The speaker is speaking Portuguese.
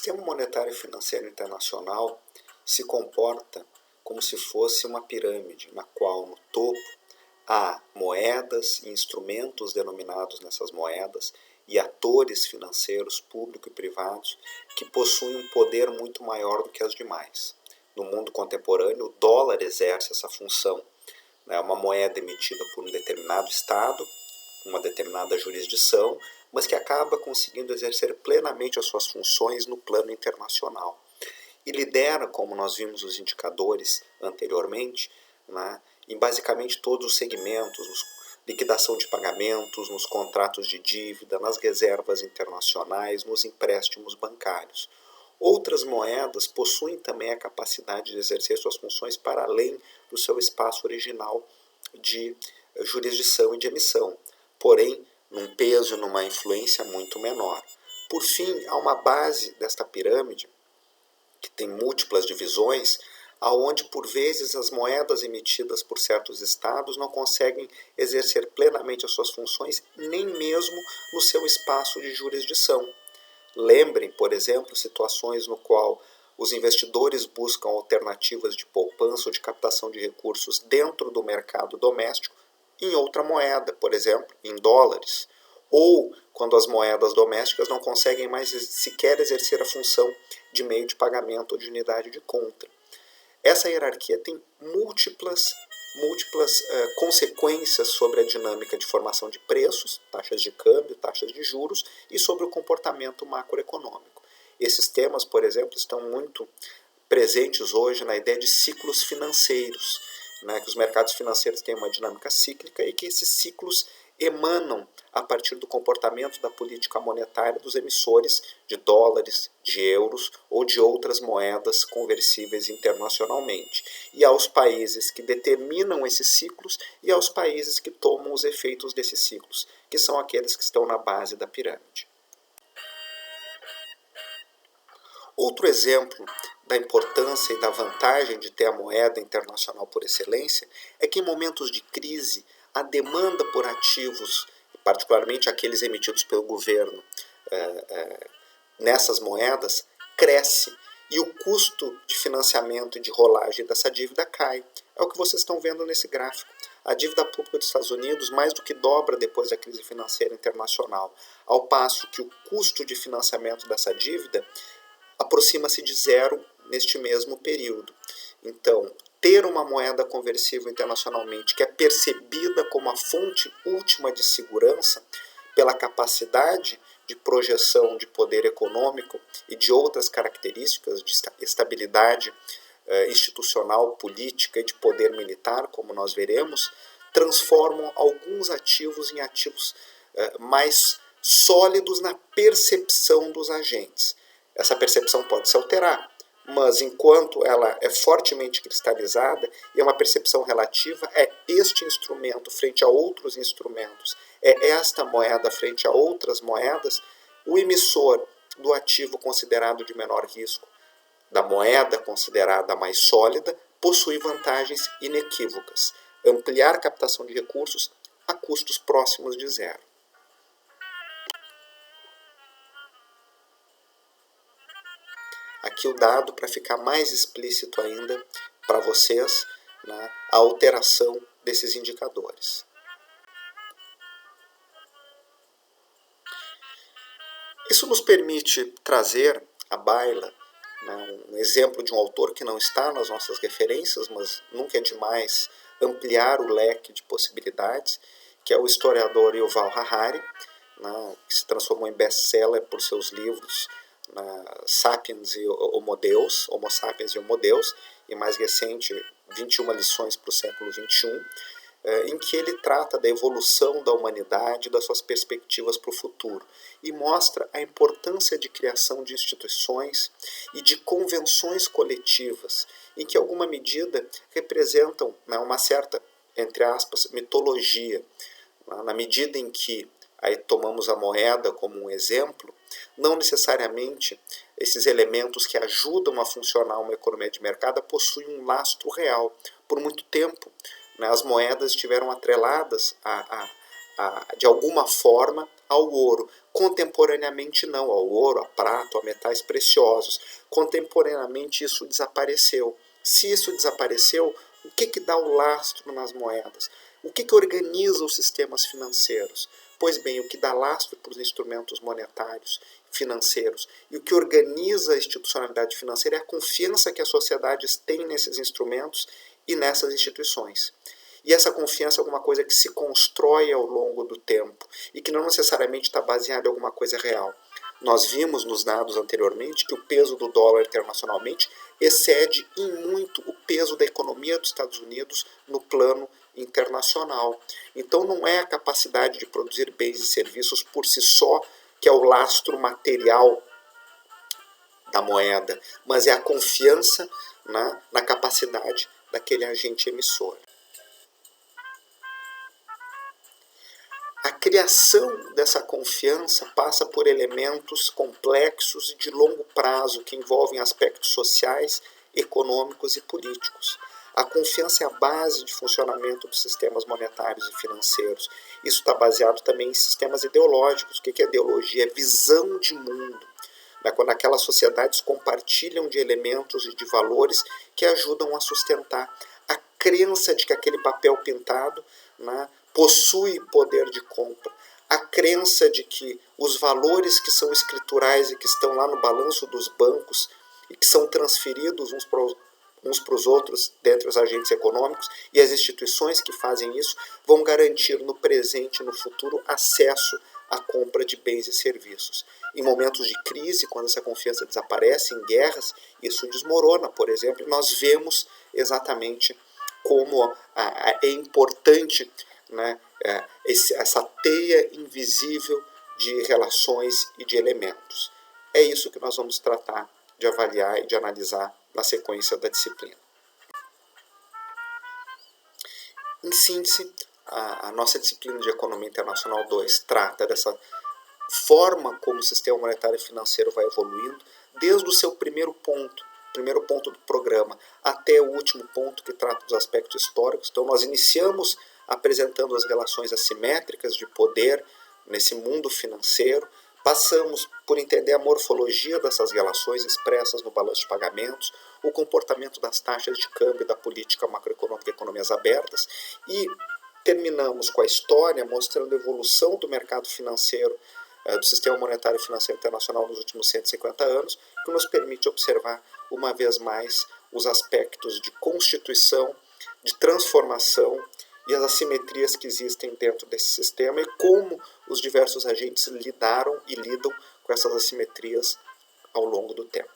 sistema monetário e financeiro internacional se comporta como se fosse uma pirâmide, na qual no topo há moedas e instrumentos denominados nessas moedas e atores financeiros públicos e privados que possuem um poder muito maior do que as demais. No mundo contemporâneo, o dólar exerce essa função. É uma moeda emitida por um determinado Estado, uma determinada jurisdição, mas que acaba conseguindo exercer plenamente as suas funções no plano internacional. E lidera, como nós vimos os indicadores anteriormente, em basicamente todos os segmentos, liquidação de pagamentos, nos contratos de dívida, nas reservas internacionais, nos empréstimos bancários. Outras moedas possuem também a capacidade de exercer suas funções para além do seu espaço original de jurisdição e de emissão, porém num peso e numa influência muito menor. Por fim, há uma base desta pirâmide, que tem múltiplas divisões, aonde por vezes as moedas emitidas por certos estados não conseguem exercer plenamente as suas funções, nem mesmo no seu espaço de jurisdição. Lembrem, por exemplo, situações no qual os investidores buscam alternativas de poupança ou de captação de recursos dentro do mercado doméstico em outra moeda, por exemplo, em dólares, ou quando as moedas domésticas não conseguem mais sequer exercer a função de meio de pagamento ou de unidade de conta. Essa hierarquia tem múltiplas consequências sobre a dinâmica de formação de preços, taxas de câmbio, taxas de juros e sobre o comportamento macroeconômico. Esses temas, por exemplo, estão muito presentes hoje na ideia de ciclos financeiros, que os mercados financeiros têm uma dinâmica cíclica e que esses ciclos emanam a partir do comportamento da política monetária dos emissores de dólares, de euros ou de outras moedas conversíveis internacionalmente, e aos países que determinam esses ciclos e aos países que tomam os efeitos desses ciclos, que são aqueles que estão na base da pirâmide. Outro exemplo da importância e da vantagem de ter a moeda internacional por excelência é que em momentos de crise a demanda por ativos, particularmente aqueles emitidos pelo governo nessas moedas, cresce e o custo de financiamento e de rolagem dessa dívida cai. É o que vocês estão vendo nesse gráfico. A dívida pública dos Estados Unidos mais do que dobra depois da crise financeira internacional, ao passo que o custo de financiamento dessa dívida aproxima-se de zero neste mesmo período. Então, ter uma moeda conversível internacionalmente que é percebida como a fonte última de segurança pela capacidade de projeção de poder econômico e de outras características de estabilidade institucional, política e de poder militar, como nós veremos, transformam alguns ativos em ativos mais sólidos na percepção dos agentes. Essa percepção pode se alterar, mas enquanto ela é fortemente cristalizada e é uma percepção relativa, é este instrumento frente a outros instrumentos, é esta moeda frente a outras moedas, o emissor do ativo considerado de menor risco, da moeda considerada mais sólida, possui vantagens inequívocas: ampliar a captação de recursos a custos próximos de zero. Aqui o dado para ficar mais explícito ainda para vocês, a alteração desses indicadores. Isso nos permite trazer à baila um exemplo de um autor que não está nas nossas referências, mas nunca é demais ampliar o leque de possibilidades, que é o historiador Yuval Harari, que se transformou em best-seller por seus livros Sapiens e Homo Deus, Homo Sapiens e Homo Deus, e mais recente 21 lições para o século XXI, em que ele trata da evolução da humanidade e das suas perspectivas para o futuro e mostra a importância de criação de instituições e de convenções coletivas em que, em alguma medida, representam uma certa, entre aspas, mitologia, na medida em que aí tomamos a moeda como um exemplo, não necessariamente esses elementos que ajudam a funcionar uma economia de mercado possuem um lastro real. Por muito tempo, as moedas estiveram atreladas de alguma forma ao ouro. Contemporaneamente não, ao ouro, a prata, a metais preciosos. Contemporaneamente isso desapareceu. Se isso desapareceu, o que dá o lastro nas moedas? O que organiza os sistemas financeiros? Pois bem, o que dá lastro para os instrumentos monetários, financeiros, e o que organiza a institucionalidade financeira é a confiança que as sociedades têm nesses instrumentos e nessas instituições. E essa confiança é alguma coisa que se constrói ao longo do tempo e que não necessariamente está baseada em alguma coisa real. Nós vimos nos dados anteriormente que o peso do dólar internacionalmente excede em muito o peso da economia dos Estados Unidos no plano internacional. Então não é a capacidade de produzir bens e serviços por si só que é o lastro material da moeda, mas é a confiança na capacidade daquele agente emissor. A criação dessa confiança passa por elementos complexos e de longo prazo que envolvem aspectos sociais, econômicos e políticos. A confiança é a base de funcionamento dos sistemas monetários e financeiros. Isso está baseado também em sistemas ideológicos. O que é ideologia? É visão de mundo. Quando aquelas sociedades compartilham de elementos e de valores que ajudam a sustentar a crença de que aquele papel pintado possui poder de compra, a crença de que os valores que são escriturais e que estão lá no balanço dos bancos e que são transferidos uns para os outros dentre os agentes econômicos e as instituições que fazem isso vão garantir no presente e no futuro acesso à compra de bens e serviços. Em momentos de crise, quando essa confiança desaparece, em guerras, isso desmorona, por exemplo, e nós vemos exatamente como é importante essa teia invisível de relações e de elementos. É isso que nós vamos tratar de avaliar e de analisar na sequência da disciplina. Em síntese, a nossa disciplina de Economia Internacional 2 trata dessa forma como o sistema monetário e financeiro vai evoluindo, desde o seu primeiro ponto do programa, até o último ponto que trata dos aspectos históricos. Então nós iniciamos apresentando as relações assimétricas de poder nesse mundo financeiro, passamos por entender a morfologia dessas relações expressas no balanço de pagamentos, o comportamento das taxas de câmbio da política macroeconômica e economias abertas e terminamos com a história mostrando a evolução do mercado financeiro, do sistema monetário e financeiro internacional nos últimos 150 anos, que nos permite observar uma vez mais os aspectos de constituição, de transformação e as assimetrias que existem dentro desse sistema e como os diversos agentes lidaram e lidam com essas assimetrias ao longo do tempo.